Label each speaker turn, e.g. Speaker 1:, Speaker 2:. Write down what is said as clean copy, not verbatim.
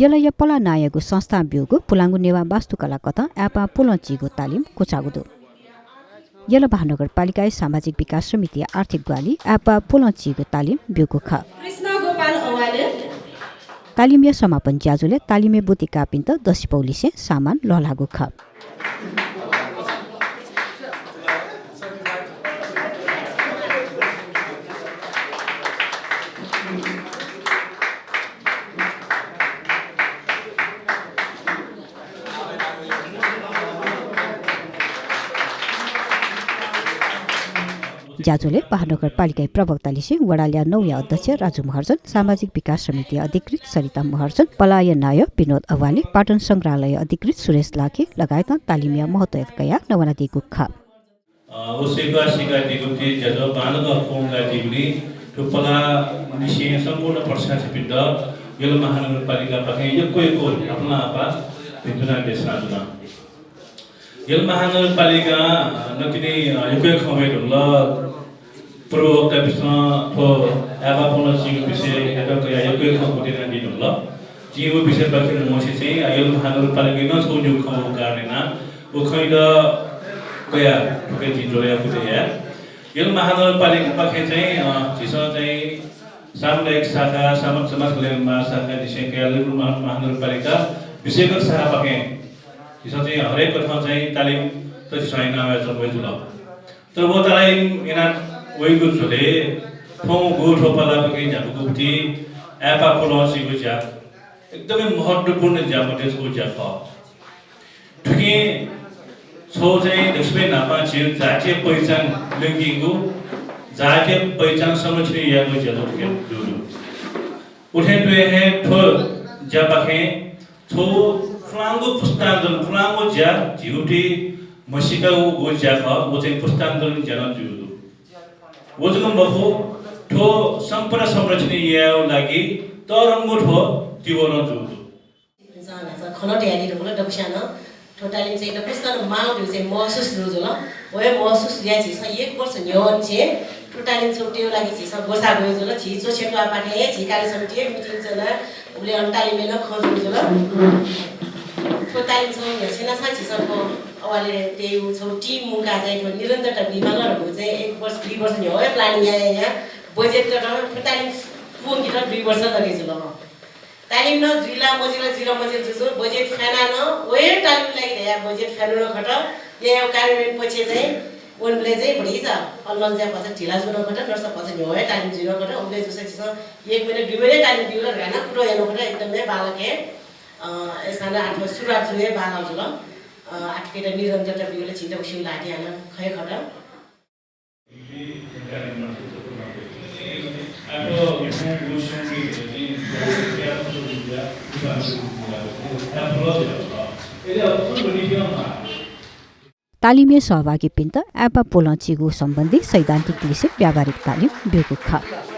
Speaker 1: यलय पला नायगु संस्था ब्युगु पुलाङ्गु नेवा वास्तुकला कथा एपा पुलञ्चीगु तालिम कोचागुदु यल महानगरपालिका सामाजिक विकास समिति आर्थिक ग्वाली एपा पुलञ्चीगु तालिम ब्युगु ख तालिमिया समापन ज्याजुले तालिमे बुति कापिन्त दसी पौलिसे सामान लहलागु ख ज्याजुले महानगरपालिका प्रवक्तालिसे वडालिया नौया अध्यक्ष राजु महर्जन सामाजिक विकास समिति अधिकृत सरिता महर्जन पलायन नायक विनोद अवाली पाटन संग्रहालय अधिकृत सुरेश लाखे लगायत तालिमिया महत्वकया नवनादी गुखा
Speaker 2: ओसेका सिका दिगुति ज्याजो बानगा फोंगा दिगुली टुपला निशे सम्पूर्ण प्रशासन पिण्ड यल महानगरपालिका पाखे यकोयको अपना आपा पितुना देशराजुना यल महानगरपालिका नकिने यकोय खमेदुल पूर्वोक्त विषय थो एबा पुनसिगु विषय यकोय यकोय खमेदिना दिनुल जिउ विषय बारे मोसे चाहिँ यल महानगरपालिका न सोजु खमो कारणना उखैद कया केटी जोया पुतेया यल महानगरपालिका पाखे चाहिँ जिसो चाहिँ सामुदायिक शाखा समाज कल्याण महाशाखा दिशा यल महानगरपालिका विषयगत शाखा पाखे जिसो चाहिँ हरेक ठाउँ चाहिँ तालिम त छैन आयोजन भइजुल तर वो तालिम इना वइगु छले ठौँ गो ठोपला पाखे जाबुको पुति एपा पुलसिगु जा एकदमै महत्त्वपूर्ण ज्यामटेसको ज्याफ ठुके छौ चाहिँ दक्षिण नापा छिर जातीय पहिचान लिङ्गिङको जातीय पहिचान संरक्षण यागो ज्यादो के जुरु उठे दुए है ठो ज्यापाखे छौ फ्लाङ्गो पुस्तान्दोलन फ्लाङ्गो ज्या झिउटी मसिका गो ज्याख वो चाहिँ पुस्तान्दोलन ज्यान जुरु वो जगम बखो ठो सम्पूर्ण संरक्षण यागो लागि तरङ्गो ठो दिवन जुरु
Speaker 3: खनट याली रबला दक्षाना टोटली चाहिँ त पुस्तान माउ चाहिँ महसुस रुजुल ओए महसुस या चाहिँ एक वर्ष न्योन छे टोटली छोटियो लागि चाहिँ गोसा गयो छि जो छेटवा पाटे छि कार्य समिति मिटिङ चला उले अन्टाली मेन खजुजुल टोटली चाहिँ सेना साची सबको अवाले त्यही छ टिम मुका चाहिँ निरन्तरता विभागहरुको चाहिँ एक वर्ष 2 वर्ष न्यो प्लानिङ यहाँ बजेट त टोटली पुंगी त 2 वर्ष लगेजुल तालिम न जिल्ला मजिला जुसो बजेट खाना न ओए तालिम लागि या बजेट खानु न खट यहाँ कार्यान्वयन पछि चाहिँ उनले चाहिँ भरि छ अलमल ज्या पछि ढिला जुन खट नर्स पछि होए तालिम जिरो खट उनले जुसे छ 1 महिना 2 महिना तालिम दिउला गाना पुरो हेर्नु खट एकदमै बालके यसना आठो सुरुवात जुए बाल जुल आठकेटा निरन्तरता बिउले छिन्टा उसिउ लागि हान खै खट
Speaker 1: तालिमे सहभागी पिन्त एपा पोलञ्चीगु सम्बन्धी सैद्धान्तिक विषय व्यावहारिक तालिम ब्युगु ख